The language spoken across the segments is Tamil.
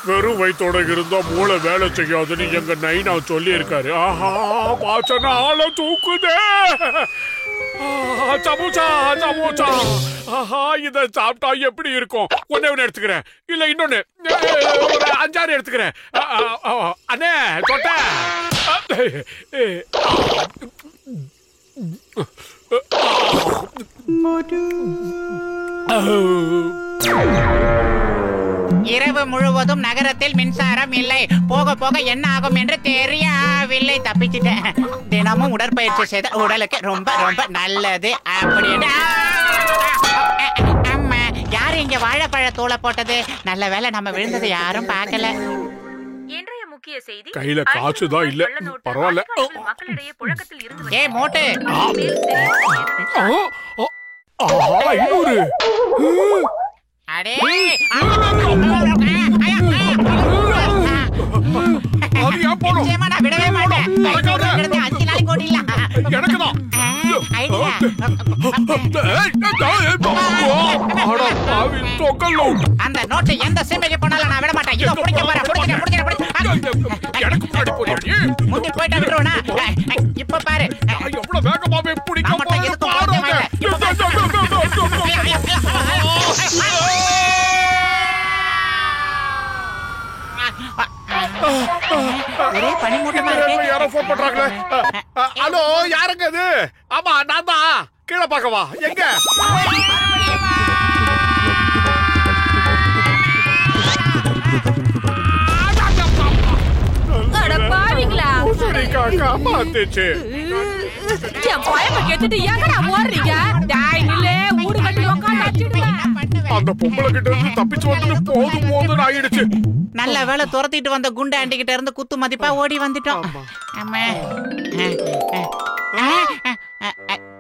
வெறும் வயிற்றோட இருந்தா மூளை வேலை செய்யாதுன்னு எங்க நைனா சொல்லி இருக்காரு. ஆஹா, வாசனை ஆள தூக்குதே. சமோசா சமோசா. ஆஹா, இத சாப்பிட்டா எப்படி இருக்கும்? ஒன்னே எடுத்துக்கிறேன், இல்ல இன்னொன்னு ஒரு 5-6 எடுத்துக்கிறேன். அண்ணே தொட்ட. இரவு முழுவதும் நகரத்தில் மின்சாரம் இல்லை. போக போக என்ன ஆகும் என்று தெரியவில்லை. தப்பிச்சிட்டேன். தினமும் உடற்பயிற்சி செய்த உடலுக்கு ரொம்ப ரொம்ப நல்லது. அப்படின்னு அம்மா, யாரு இங்க வாழைப்பழ தூளை போட்டது? நல்ல வேளை நம்ம விழுந்ததை யாரும் பார்க்கல. இன்றைய முக்கிய செய்தி, கையில காசுதான் இல்ல, பரவாயில்ல. மக்களிடையே புழக்கத்தில் இருந்து ஏ மோட்டு, அடே நான் விடவே மாட்டேன். 5 நாளைக்கு ஓடிடலாம். அந்த நோட்டு எந்த சிமைக்கு போனாலும் நான் விட மாட்டேன். இதோ பிடிக்க போறேன். முந்தி போயிட்டு விட்டுருவா. இப்ப பாரு, எவ்வளவு வேகமாவே பிடிக்க. ஒரே பனிமூட்டமா இருக்கு. யாரோ போன் பண்றாங்களே. ஹலோ, யாருங்க இது? ஆமா, நான் தான். கீழே பார்க்கவா? எங்க? பாவீங்களா? காப்பாத்துச்சு. என் பயப்ப கேட்டுட்டு எங்கடா ஓடுறீங்க? டாய் நில்லே, ஊடு கட்டி உட்கார்ந்து. அந்த பொம்பளை கிட்ட இருந்து தப்பிச்சு வந்து போதும் ஆயிடுச்சு. நல்ல வேளை துரத்திட்டு வந்த குண்டு ஆண்டி கிட்ட இருந்து குத்து மதிப்பா ஓடி வந்துட்டோம்.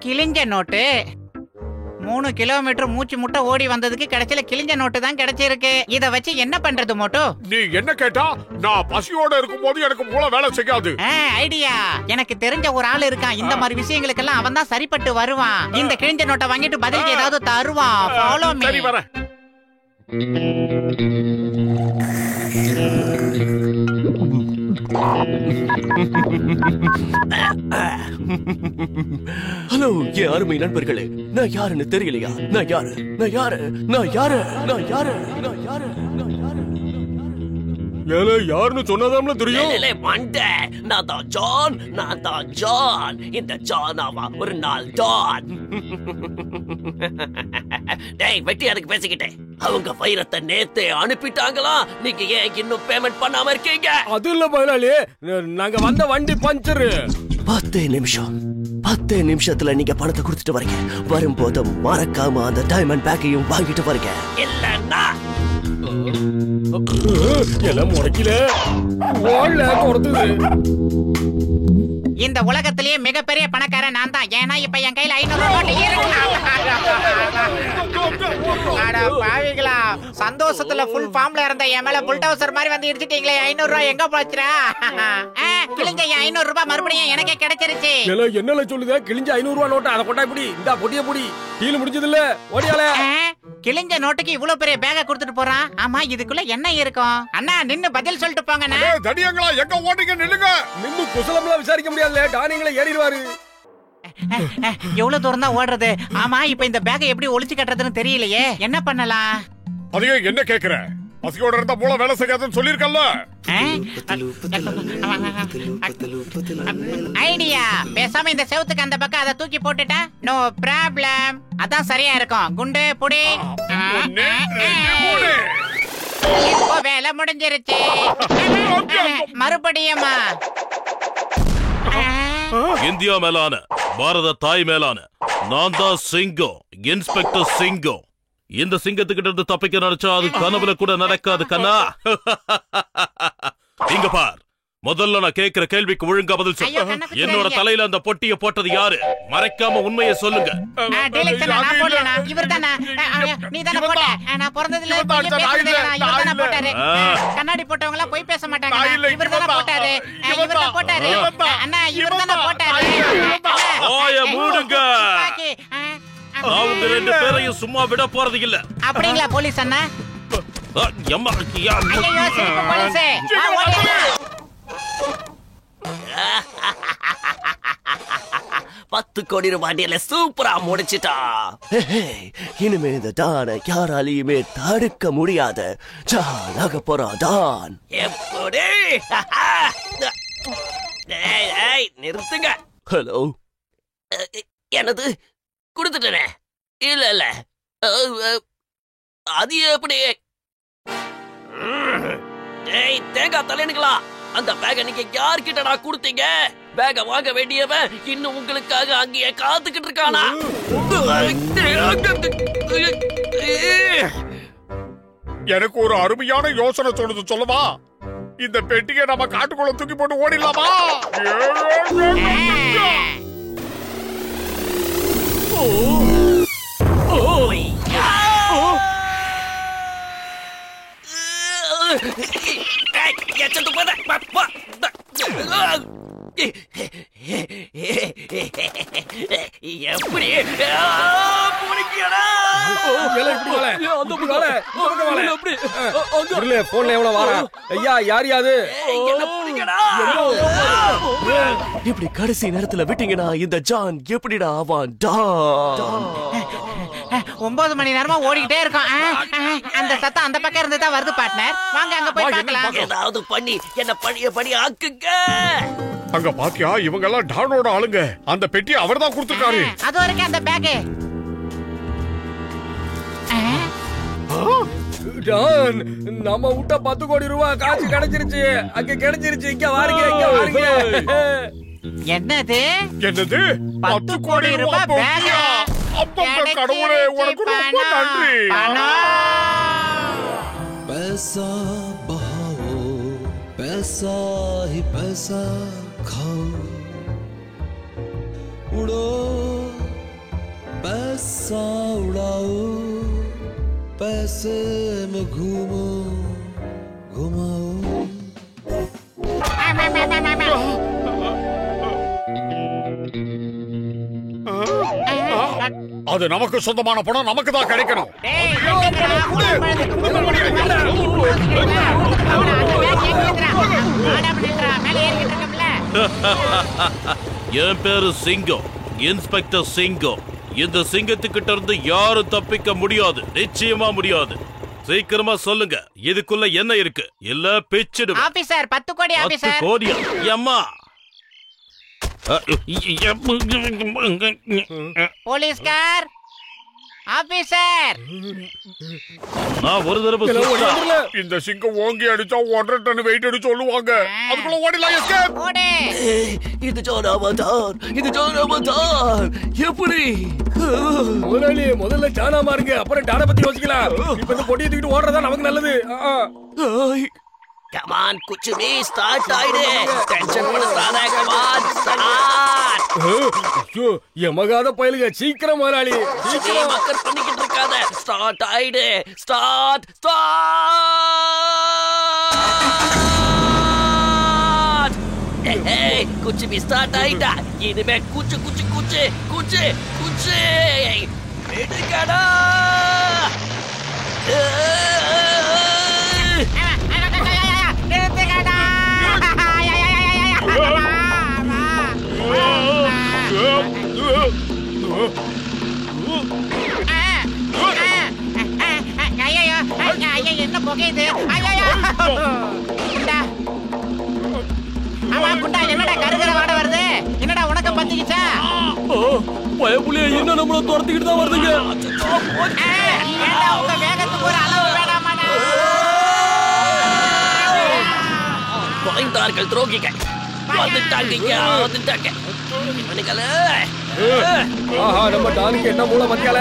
கிழிஞ்ச நோட்டு. 3 கிலோமீட்டர் மூச்சு முட்டை ஓடி வந்ததுக்கு கடைசியில கிழிஞ்ச நோட்டு தான் கிடைச்சிருக்கு. இத வச்சு என்ன பண்றது மோட்டோ? நீ என்ன கேட்டா? நான் பசியோட இருக்கும் போது எனக்கு மூளை வேலை செய்யாது. ஐடியா. எனக்கு தெரிஞ்ச ஒரு ஆள் இருக்கான். இந்த மாதிரி விஷயங்களுக்கு எல்லாம் அவன் தான் சரிப்பட்டு வருவான். இந்த கிழிஞ்ச நோட்டை வாங்கிட்டு பதிலுக்கு ஏதாவது தருவான். Follow me. சரி, வரேன். ஹலோ, என் அருமை நண்பர்களே, நான் யாருன்னு தெரியலையா? நான் யாரு? யாருன்னு சொன்னதாம்ல தெரியும். நான் தான் ஜான். இந்த ஜானாவா ஒரு நாள் டான். டேய், வெட்டியாருக்கு பேசிக்கிட்டேன். அவங்க வைரத்தை நேத்தே அனுப்பிட்டாங்களா? நீங்க ஏன் இன்னும் பேமெண்ட் பண்ணாம இருக்கீங்க? அது இல்ல முதலாளி, நாங்க வந்த வண்டி பஞ்சரு. 10 நிமிஷத்துல நீங்க பணத்தை கொடுத்துட்டு வரீங்க. வரும்போது மறக்காம அந்த டைமண்ட் பேக்கையும் வாங்கிட்டு வரீங்க. இல்லன்னா எல்லாம் முறைக்கல ஓடல கொடுத்தது. இந்த உலகத்திலேயே மிகப்பெரிய பணக்காரன் நான் தான். ஏன்னா இப்ப என் கையில 500 நோட்டு இருக்கு. பாவிகளா, சந்தோஷத்துல ஃபுல் ஃபார்ம்ல இருந்த என் மேல புல்டோசர் மாதிரி வந்து இடிச்சிட்டீங்களே. 500 ரூபாய் எங்க போச்சுடா? கிழிஞ்ச 500 ரூபாய் மறுபடியும் எனக்கே கிடைச்சிருச்சு. என்ன சொல்லுத? கிழிஞ்ச 500 ரூபாய் நோட்டு அதை கொண்டா இப்படி இந்த பொட்டிய பொடி டீல் முடிஞ்சது இல்ல. ஓடியால கிழிஞ்ச நோட்டுக்கு இவ்வளவு பெரிய பேக கொடுத்துட்டு போறான். ஆமா, இதுக்குள்ள என்ன இருக்கும்? அண்ணா நின்னு பதில் சொல்லிட்டு போங்கண்ணா. தடியங்களா, எங்க ஓட்டிங்க? நில்லுங்க. நின்னு குசலம்லாம் விசாரிக்க முடியாதுல. டானிங்களே ஏறிடுவாரு. எவ்வளவு தூரம் தான் ஓடுறது? ஆமா, இப்ப இந்த பேக எப்படி ஒளிச்சு கட்டுறதுன்னு தெரியலையே. என்ன பண்ணலாம்? அதுவே என்ன கேக்குற? பசியோட இருந்தா மூளை வேலை செய்யாதுன்னு சொல்லிருக்கல. ஐடியா. பேசாம இந்த செவுத்துக்கு அந்த பக்கம் அதை தூக்கி போட்டுட்டா நோ ப்ராப்ளம். அதான் சரியா இருக்கும். குண்டு புடி. இப்போ வேலை முடிஞ்சிருச்சு. மறுபடியுமா? இந்தியா மேலான பாரத தாய் மேலான நான் தான் சிங்கம், இன்ஸ்பெக்டர் சிங்கம். இந்த சிங்கத்துக்கிட்ட இருந்து தப்பிக்க நினைச்சா அது கனவுல கூட நடக்காது கண்ணா. இங்க பார், முதல்ல நான் கேக்குற கேள்விக்கு ஒழுங்கா பதில் சொல்லு. என்னோட தலையில அந்த பொட்டிய போட்டது யாரு? மறைக்காம உண்மையை சொல்லுங்க. கண்ணாடி போட்டவங்க எல்லாம் போய் பேச மாட்டாங்க. இவர் தானே போட்டாரு. வாய மூடுங்க. நான் உங்க 2 பேரையும் சும்மா விட போறது இல்ல. அப்படிங்களா போலீஸ் அண்ணா? அம்மா ஐயோ சிரிப்பு போலீஸே. ஓடியா. 10 கோடி ரூபாய் டீல சூப்பரா முடிச்சிட்டா. இனிமே இந்த டானை யாராலையுமே தடுக்க முடியாது. ஜானாக போறான் டான். எப்படி? நிறுத்துங்க. ஹலோ, என்னது கொடுத்துட்டேனே? இல்ல அது எப்படி? தேங்காய் தலைனுங்களா, அந்த பேக நீங்க யார்கிட்டடா கொடுத்தீங்க? பேக வாங்க வேண்டியவன் இன்னும் உங்களுக்காக அங்கேயே காத்துக்கிட்டு இருக்கானா? எனக்கு ஒரு அருமையான யோசனை தோணுது, சொல்லவா? இந்த பெட்டியை நம்ம காட்டுக்குள்ள தூக்கி போட்டு ஓடிடலாமா? எப்படி இப்படி கடைசி நேரத்துல விட்டீங்கன்னா இந்த ஜான் எப்படிடா ஆவான்? 9 மணி நேரமா ஓடிக்கிட்டே இருக்கோம். அந்த சத்தம் அந்த பக்கம் இருந்து தான் வருது பார்ட்னர். வாங்க அங்க போய் பார்க்கலாம். ஏதாவது பண்ணி என்ன படி ஆக்குங்க. அங்க பாத்தியா, இவங்க எல்லாம் டானோட ஆளுங்க. அந்த பெட்டி அவர்தான் கொடுத்திருக்காரு. அது வரைக்கும் அந்த பேக். டான், நம்ம விட்ட 10 கோடி ரூபாய் காசு கிடைச்சிருச்சு. அங்க கிடைச்சிருச்சு. இங்க வாருங்க. என்னது 10 கோடி ரூபாய் பேக்கா? அப்பா கடவுளே, உனக்கு ரொம்ப நன்றி. पैसा बहाओ, पैसा ही पैसा खाओ, उड़ो पैसा उड़ाओ, पैसे में घूमो घुमाओ. அது நமக்கு சொந்தமான பணம், நமக்கு தான் கிடைக்கணும். என் பேரு சிங்கம், இன்ஸ்பெக்டர் சிங்கம். இந்த சிங்கத்துக்கிட்ட இருந்து யாரும் தப்பிக்க முடியாது, நிச்சயமா முடியாது. சீக்கிரமா சொல்லுங்க, இதுக்குள்ள என்ன இருக்கு? இல்ல பிச்சிடுவேன். ஆபீசர் 10 கோடி. 10 ஆபீசர் கோடியா? அம்மா போலீஸ்கார் ஆபீசர். நான் ஒரு தடவை இந்த சிங்கம் ஓங்கி அடிச்சா 1.5 டன் வெயிட் அடி சொல்லுவாங்க. அதுக்குள்ள ஓடிலாம். எஸ்கேப். ஓடு. இது ஜானாவதான். எப்படி? முதலாளி, முதல்ல ஜானா மாறுங்க, அப்புறம் டானை பத்தி யோசிக்கலாம். இப்ப இந்த பொட்டியை தூக்கிட்டு ஓடுறதா நமக்கு நல்லது. கமான் குச்சுமி, ஸ்டார்ட் ஆயிடு. டென்ஷன் பண்ணாத. Come on start. ஐயோ, எமகாத பயலுங்க. சீக்கிரம் முதலாளி, சீக்கிரம். மக்கள் பண்ணிக்கிட்டு இருக்காத. ஸ்டார்ட் ஆயிடு. ஸ்டார்ட். குச்சுமி ஸ்டார்ட் ஆயிட்டா. இனிமே குச்சு எடுக்கடா. என்ன புகையுது? குண்டா, என்னடா கருகிற வாட வருது? என்னடா உனக்கு பத்திக்கிச்சா? பயப்புலிய இன்னும் நம்மள துரத்திக்கிட்டு தான் வருதுங்க. உங்க வேகத்துக்கு ஒரு அளவு வேணாமாடா? வாய்ந்தார்கள் துரோகிகள். வந்துட்டாங்க. ஆஹா, நம்ம டானுக்கு என்ன மூளை மத்தியால.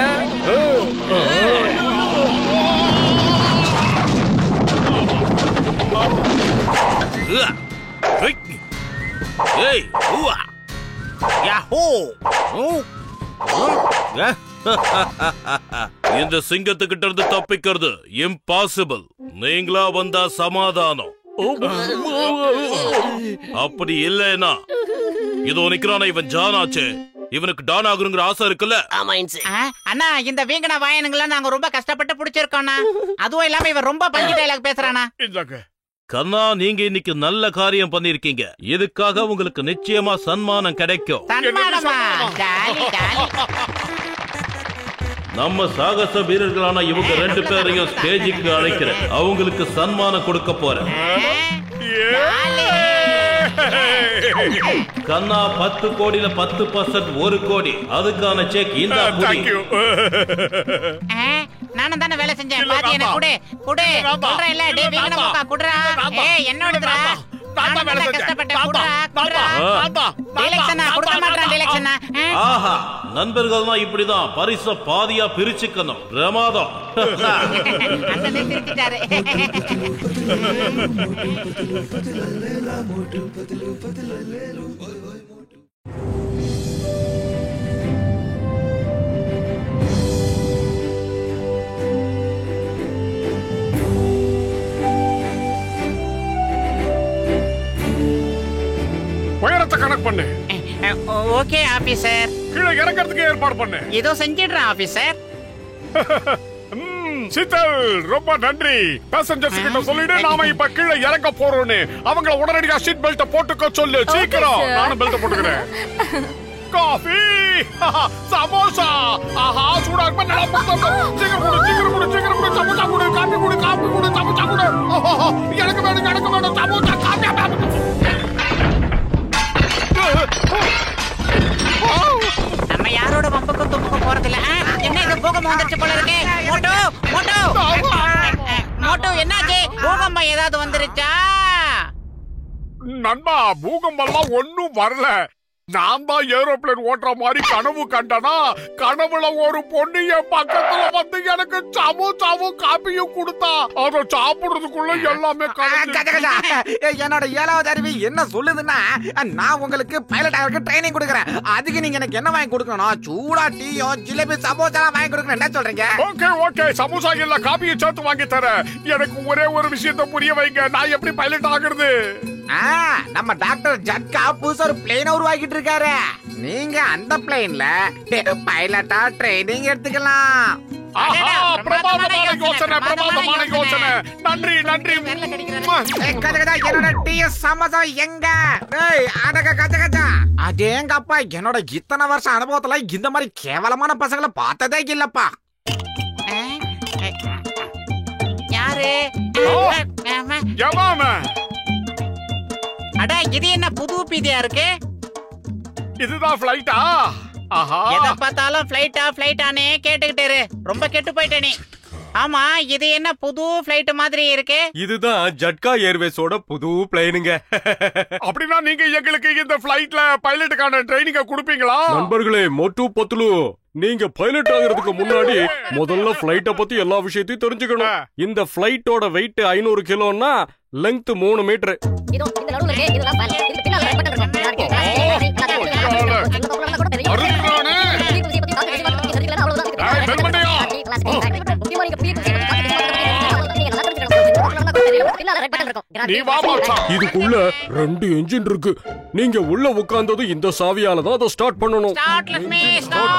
இந்த சிங்கத்துக்கிட்ட இருந்து தப்பிக்கிறது இம்பாசிபிள். நீங்களா வந்தா சமாதானம். அப்படி இல்லைன்னா இதோ நிக்கிறான இவன் ஜானாச்சே, இவனுக்கு டான் ஆகுங்கிற ஆசை இருக்குல்ல? ஆமா இன்சு. அண்ணா இந்த வீங்கன வாயனுங்கள நாங்க ரொம்ப கஷ்டப்பட்டு புடிச்சிருக்கோம்னா. அதுவும் இல்லாம இவன் ரொம்ப பங்கி டயலாக் பேசுறானா. கண்ணா, நீங்க இன்னைக்கு நல்ல காரியம் பண்ணிருக்கீங்க. இதுக்காக உங்களுக்கு நிச்சயமா சன்மானம் கிடைக்கும். சன்மானமா? Jolly jolly. நம்ம சாகச வீரர்களான இவங்க 2 பேரையும் ஸ்டேஜுக்கு அழைக்கிறேன். அவங்களுக்கு சன்மானம் கொடுக்க போறேன். கண்ணா, 10 கோடியில 10% 1 கோடி. அதுக்கான செக் இந்த நானும் தானே வேலை செஞ்சேன். பாதி எனக்கு குடு குடு சொல்றேன் இல்ல. டேய் வீங்கன மூக்கா குடுறா. ஏய் என்னோடதுடா. ஆஹா, நண்பர்கள் தான் இப்படிதான் பரிச பாதியா பிரிச்சுக்கணும். பிரமாதம். உயரத்தை கணக்கு பண்ணு. Okay officer. கீழே இறக்கிறதுக்கு ஏற்பாடு பண்ணு. ஏதோ செஞ்சிடுறேன் ஆபீசர். சீதல், ரொம்ப நன்றி. பேசஞ்சர்ஸ் கிட்ட சொல்லிடு நாம இப்ப கீழே இறங்க போறோம்னு. அவங்கள உடனடியா சீட் பெல்ட் போட்டுக்க சொல்லு. சீக்கிரம். நானும் பெல்ட் போட்டுக்கிறேன். காஃபி, சமோசா, ஆஹா சூடா இருக்கு. நல்லா புத்தம். சீக்கிரம் குடு, சீக்கிரம் குடு, சீக்கிரம் குடு. சமோசா குடு, காபி குடு, காபி குடு, சமோசா குடு. எனக்கு வேணும், எனக்கு வேணும் சமோசா, காபி. நம்ம யாரோட வம்புக்கும் தும்புக்கும் போறதில்ல. என்ன இது பூகம்பம் வந்துருச்சு போல இருக்கு. மோட்டோ மோட்டோ மோட்டோ, என்னாச்சு? பூகம்பம் ஏதாவது வந்துருச்சா? நண்பா, பூகம்பெல்லாம் ஒன்னும் வரல. நான் தான் ஏரோப்ளேன் ஓட்டுற மாதிரி கனவு கண்டனா. கனவுல ஒரு பொண்ணு என் பக்கத்துல வந்து எனக்கு சமோசாவும் காப்பியும் கொடுத்தா. அதை சாப்பிடுறதுக்குள்ள எல்லாமே என்னோட 7வது அறிவு என்ன சொல்லுதுன்னா, நான் உங்களுக்கு பைலட் ஆகிறதுக்கு ட்ரைனிங் கொடுக்குறேன். அதுக்கு நீங்க எனக்கு என்ன வாங்கி கொடுக்கணும்? சூடா டீயோ ஜிலேபி சமோசா வாங்கி கொடுக்கணும். என்ன சொல்றீங்க? ஓகே ஓகே, சமோசா இல்ல காப்பியை சேர்த்து வாங்கி தரேன். எனக்கு ஒரே ஒரு விஷயத்த புரிய வைங்க. நான் எப்படி பைலட் ஆகுறது? நம்ம டாக்டர் ஜட்கா புதுசா ஒரு பிளேன் உருவாக்கிட்டு இருக்காரு. நீங்க அந்த பிளேன்ல பைலட்டா ட்ரைனிங் எடுத்துக்கலாம். பிரமாதமான யோசனை, பிரமாதமான யோசனை. நன்றி நன்றி. என்னோட டீ சமோசா எங்க? அதேங்கப்பா, என்னோட இத்தனை வருஷம் அனுபவத்துல இந்த மாதிரி கேவலமான பசங்களை பார்த்ததே இல்லப்பா. யாரு? அட, இது என்ன புது பீதியா இருக்கு? இதுதான் ஃளைட்டா? ஆஹா, எதை பார்த்தாலும் ஃளைட்டானே கேட்டுக்கிட்டே ரொம்ப கெட்டு போயிட்ட நீ. ஆமா, இது என்ன புது ஃளைட் மாதிரி இருக்கு? இதுதான் ஜட்கா ஏர்வேஸோட புது பிளேனுங்க. அப்படின்னா நீங்க எங்களுக்கு இந்த ஃளைட்ல பைலட்டுக்கான ட்ரைனிங்க கொடுப்பீங்களா? நண்பர்களே, மோட்டு பத்துலு, நீங்க பைலட் ஆகிறதுக்கு முன்னாடி முதல்ல ஃளைட்ட பத்தி எல்லா விஷயத்தையும் தெரிஞ்சுக்கணும். இந்த ஃளைட்டோட வெயிட் 500 கிலோன்னா லெங்த் 3 மீட்டர். இதுக்குள்ள 2 என்ஜின் இருக்கு. நீங்க உள்ள உட்கார்ந்தது இந்த சாவியால தான் அதை ஸ்டார்ட் பண்ணணும். ஸ்டார்ட்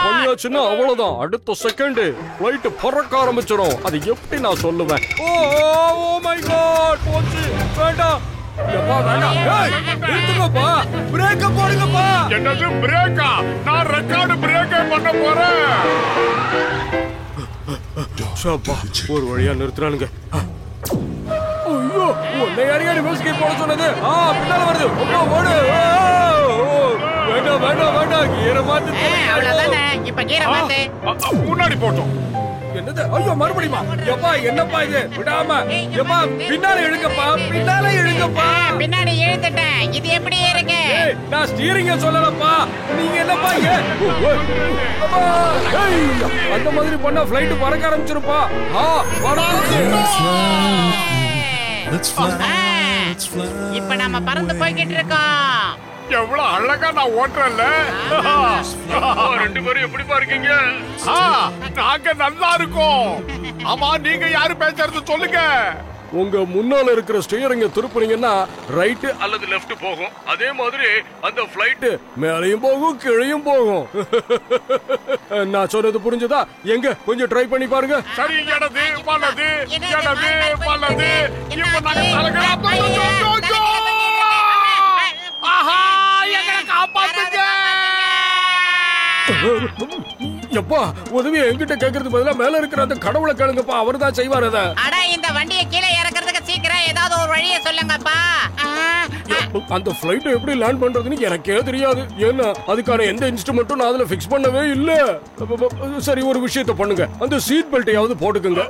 பண்ணியாச்சுன்னா அவ்வளவுதான். அடுத்த செகண்ட் ஃளைட் பறக்க ஆரம்பிச்சிடும். அது எப்படி நான் சொல்லுவேன்? ஓ மை காட், போச்சு. வேண்டாம். பிரேக்க போடுங்கப்பா. என்னது பிரேக்கா? நான் ரெக்கார்டு பிரேக்கே பண்ண போறேன். ஒரு வழியா நிறுத்துறானுங்க. ஐயோ, உன்னை யாரையாடி மியூசிக் போட சொன்னது? பின்னால வருது. ஓடு. வேண்டாம் வேண்டாம் வேண்டாம், கீரை மாத்து. அவ்வளவுதானே, இப்ப கீரை மாத்து. முன்னாடி போட்டோம். என்னது? ஐயோ, மறுபடியுமா? எப்பா, என்னப்பா இது? விடாம எப்பா, பின்னால இழுங்கப்பா, பின்னால இழுங்கப்பா. பின்னாடி இழுத்துட்டேன். இது எப்படி இருக்கு? நான் ஸ்டீரிங்க சொல்லலப்பா. நீங்க என்னப்பா அந்த மாதிரி பண்ணா ஃளைட் பறக்க ஆரம்பிச்சிருப்பா. இப்ப நாம பறந்து போய்கிட்டு இருக்கோம். எவ்வளவு அழகா நான் ஓட்டுறேன்ல. 2 பேரும் எப்படிப்பா இருக்கீங்க? நாங்க நல்லா இருக்கோம். ஆமா, நீங்க யாரு பேசுறது சொல்லுங்க. உங்க முன்னால இருக்கிற ஸ்டியரிங்க திருப்புனீங்கன்னா ரைட் அல்லது லெஃப்ட் போகும். அதே மாதிரி அந்த ஃளைட் மேலையும் போகும் கீழையும் போகும். நான் சொன்னது புரிஞ்சதா? எங்க கொஞ்சம் ட்ரை பண்ணி பாருங்க. சரி, இடது வலது இடது வலது. இப்ப நாங்க தலைகளா ஆஹா, எங்களை காப்பாத்துங்க. எப்பா, உதவி என்கிட்ட கேக்குறது பதிலா மேல இருக்கிற அந்த கடவுளை கேளுங்கப்பா, அவர் தான் செய்வார் அத. அட, இந்த வண்டியை கீழே இறக்குறதுக்கு சீக்கிரம் ஏதாவது ஒரு வழியை சொல்லுங்கப்பா. அந்த ஃளைட் எப்படி லேண்ட் பண்றதுன்னு எனக்கே தெரியாது. ஏன்னா அதுக்கான எந்த இன்ஸ்ட்ருமெண்ட்டும் நான் அதுல ஃபிக்ஸ் பண்ணவே இல்ல. சரி, ஒரு விஷயத்தை பண்ணுங்க, அந்த சீட் பெல்ட்டையாவது போட்டுக்குங்க.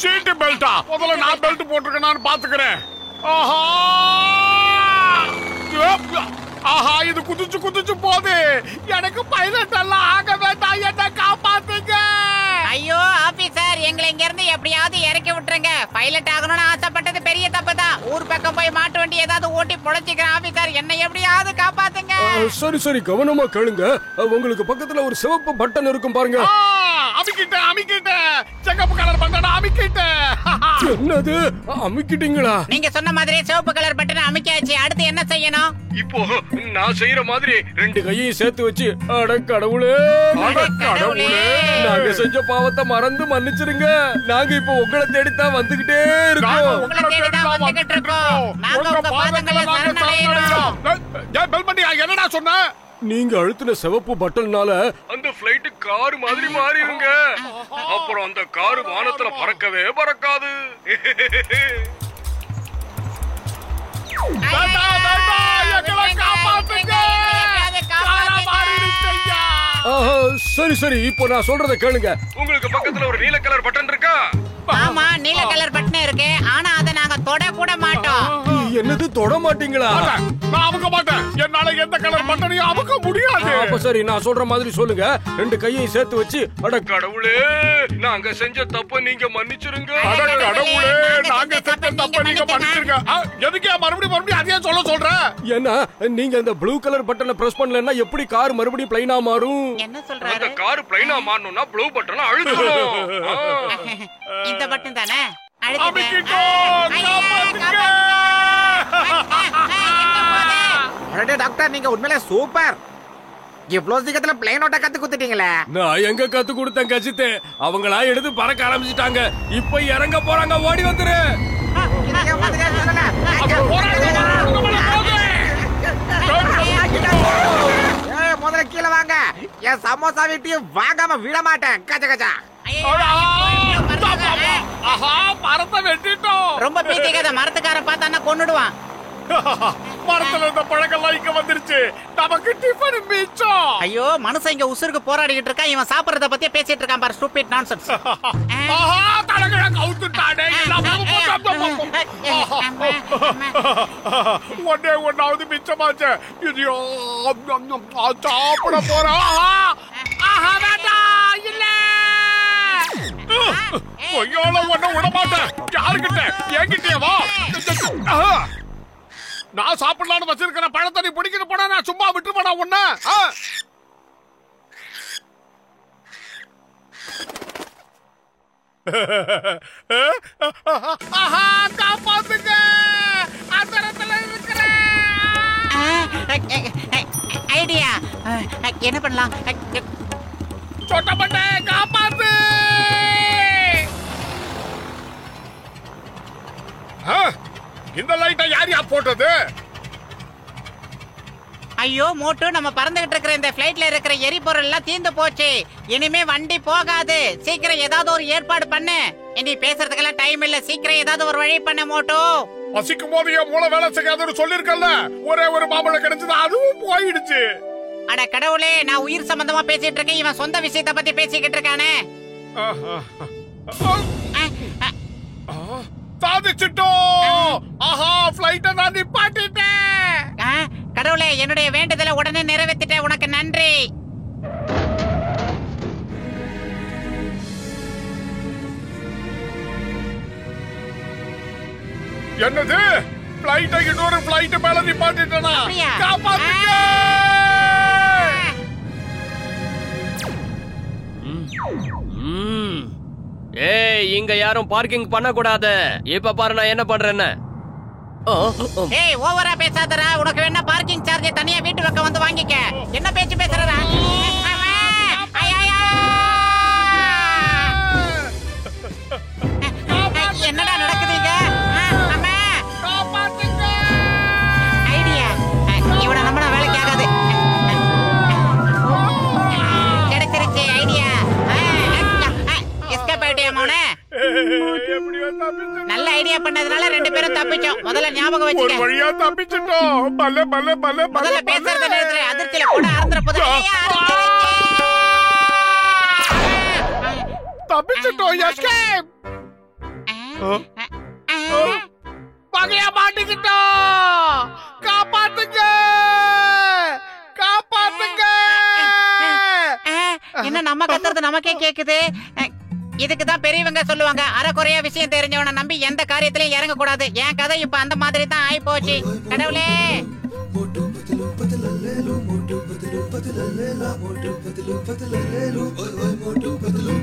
சீட் பெல்ட்டா? முதல்ல நான் பெல்ட் போட்டுருக்கேன், பாத்துக்கிறேன். ஆஹா ஆஹா, இது குதிச்சு குதிச்சு போகுது. எனக்கு பைலட் எல்லாம் ஆக வேண்டாம், என்ன காப்பாத்துங்க. ஐயோ ஆபீசர், எங்களை இங்க இருந்து எப்படியாவது இறக்கி விட்டுருங்க. பைலட் ஆகணும்னு ஆசைப்பட்டது பெரிய தப்பு தான். ஊர் பக்கம் போய் மாட்டு வண்டி ஏதாவது ஓட்டி பொழைச்சிக்கிறேன். ஆபீசர், என்னை எப்படியாவது காப்பாத்துங்க. சரி சரி, கவனமா கேளுங்க. உங்களுக்கு பக்கத்துல ஒரு சிவப்பு பட்டன் இருக்கும் பாருங்க. அமிக்கிட்டேன். சிகப்பு கலர் பட்டனை அமிக்கிட்டேன். என்னது, அமிக்கிட்டீங்களா? நீங்க சொன்ன மாதிரி சிவப்பு கலர் பட்டனை அமிக்காச்சு. அடுத்து என்ன செய்யணும்? இப்போ நான் செய்யற மாதிரி ரெண்டு கையையும் சேர்த்து வச்சு, அட கடவுளே, நாங்க செஞ்ச பாவத்தை மறந்து மன்னிச்சிருங்க. நாங்க இப்போ உங்களை தேடித்தான் வந்துகிட்டே இருக்கோம். உங்களை தேடிதான் வந்துகிட்டு இருக்கோம். நாங்க உங்க பாதங்களை சரணடைகிறோம். என்னடா சொன்ன? நீங்க அழுத்தின சிவப்பு பட்டன்னால அந்த ஃளைட் கார் மாதிரி மாறிடுங்க. அப்புறம் அந்த கார் வானத்துல பறக்கவே பறக்காது. சரி சரி, இப்போ நான் சொல்றத கேளுங்க. உங்களுக்கு பக்கத்துல ஒரு நீல கலர் பட்டன் இருக்கா? ஆமா, நீல கலர் பட்டன் இருக்கு. ஆனா அதை நாங்க தொட கூட மாட்டோம். என்னது, தொட மாட்டீங்களா? நான் அமுக்க மாட்டேன். என்னால எந்த கலர் பட்டனையும் அமுக்க முடியாது. அப்ப சரி, நான் சொல்ற மாதிரி சொல்லுங்க. ரெண்டு கையையும் சேர்த்து வச்சு, அட கடவுளே, நாங்க செஞ்ச தப்ப நீங்க மன்னிச்சிருங்க. அட கடவுளே, நாங்க செஞ்ச தப்ப நீங்க மன்னிச்சிருங்க. எதுக்கு மறுபடியும் அதே சொல்ற? ஏன்னா நீங்க அந்த ப்ளூ கலர் பட்டனை பிரஸ் பண்ணலன்னா எப்படி கார் மறுபடியும் பிளைனா மாறும்? என்ன சொல்றாரு? அந்த கார் பிளைனா மாறணும்னா ப்ளூ பட்டனை அழுத்தணும். இந்த பட்டன் தானே? டாக்டர், நீங்க உண்மையிலே சூப்பர். இவ்வளவு சீக்கிரத்துல பிளேன் ஓட்ட கத்து குடுத்துட்டீங்களே. நான் எங்க கத்து கொடுத்தேன் கசித்து, அவங்களா எடுத்து பறக்க ஆரம்பிச்சிட்டாங்க. இப்ப இறங்க போறாங்க, ஓடி வந்துரு. முதல்ல கீழே வாங்க. என் சமோசா வீட்டையும் வாங்காம விட மாட்டேன். கச்ச கச்சா. மரத்தை வெட்டிட்டோம். ரொம்ப பீத்திக்காத, மரத்துக்காரன் பார்த்தானா கொன்னுடுவான். மரத்துல இருந்த பழங்கள்லாம் இங்க வந்துருச்சு. நமக்கு டிஃபன் மிச்சம். ஐயோ, மனுஷன் இங்க உசுருக்கு போராடிட்டு இருக்கான். இவன் சாப்பிடறத பத்தியே பேசிட்டு இருக்கான் பாரு. Stupid nonsense. தலகழ கவுத்துட்டானே. ஒன்னாவது மிச்சமாச்சு. இது சாப்பிட போறோம். இல்ல கொய்யால ஒண்ணு விட மாட்டேன். யாருக்கிட்ட? என்கிட்டே வா. நான் சாப்பிடலான்னு வச்சிருக்கிற பழத்தை நீ பிடிக்கிட்டு போனா நான் சும்மா விட்டு போனா ஒண்ணு. காப்பாத்துங்க, அந்தரத்துல இருக்கிறேன். ஐடியா, என்ன பண்ணலாம்? சொட்டப்பட்டே, காப்பாத்து. இந்த லைட்டை யாரியா போட்டது? ஐயோ மோட்டு, நம்ம பறந்துகிட்டு இருக்கிற இந்த பிளைட்ல இருக்கிற எரிபொருள் எல்லாம் தீந்து போச்சு. இனிமே வண்டி போகாது. சீக்கிரம் ஏதாவது ஒரு ஏற்பாடு பண்ணு. இனி பேசுறதுக்கெல்லாம் டைம் இல்ல. சீக்கிரம் ஏதாவது ஒரு வழி பண்ண மோட்டு. பசிக்கும் போது என் மூளை வேலை செய்யாதுன்னு சொல்லிருக்கல. ஒரே ஒரு மாம்பழம் கிடைச்சது, அதுவும் போயிடுச்சு. அட கடவுளே, நான் உயிர் சம்பந்தமா பேசிட்டு இருக்கேன். இவன் சொந்த விஷயத்தை பத்தி பேசிக்கிட்டு இருக்கானே. சாதிச்சிட்டோம். ஆஹா, ஃளைட்டை நான் நிப்பாட்டிட்டேன். கடவுளே, என்னுடைய வேண்டுதலை உடனே நிறைவேற்றிட்டேன். உனக்கு நன்றி. என்னது? ஃளைட்டை இன்னொரு ஃளைட் மேல நிப்பாட்டிட்டேனா? காப்பாத்துங்க. ஏய், இங்க யாரும் பார்க்கிங் பண்ண கூடாது. இப்ப பாரு நான் என்ன பண்றேன்னு. ஏய் ஓவரா பேசாதடா. உனக்கு வேணா பார்க்கிங் சார்ஜ் தனியா வீட்டு பக்கம் வந்து வாங்கிக்க. என்ன பேச்சு பேசுறடா? என்னடா நடக்குதுங்க? ஐடியா இவனை நம்பினா வேலைக்கு ஆகாது. கிடைச்சிருச்சு ஐடியா. எஸ்கேப் ஆயிட்டியா மோனே? நல்ல ஐடியா பண்ணதுனால 2 பேரும் தப்பிச்சோம். முதல்ல ஞாபகம் வச்சுக்க. ஒரு வழியா தப்பிச்சிட்டோம். பல்ல பல்ல பல்ல முதல்ல பேசுறத நிறுத்து. அதிர்ச்சியில கூட அறந்துற போது. தப்பிச்சிட்டோம். எஸ்கேப். பகையா மாட்டிக்கிட்டோம். காப்பாத்துங்க, காப்பாத்துங்க. என்ன நம்ம கத்துறது நமக்கே கேக்குது? இதுக்குதான் பெரியவங்க சொல்லுவாங்க, அரைக்குறையா விஷயம் தெரிஞ்சவனை நம்பி எந்த காரியத்திலயும் இறங்க கூடாது. என் கதை இப்ப அந்த மாதிரி தான் ஆயி போச்சு. கடவுளே, मोटू पतलू पतलू मोटू पतलू पतलू मोटू पतलू पतलू मोटू पतलू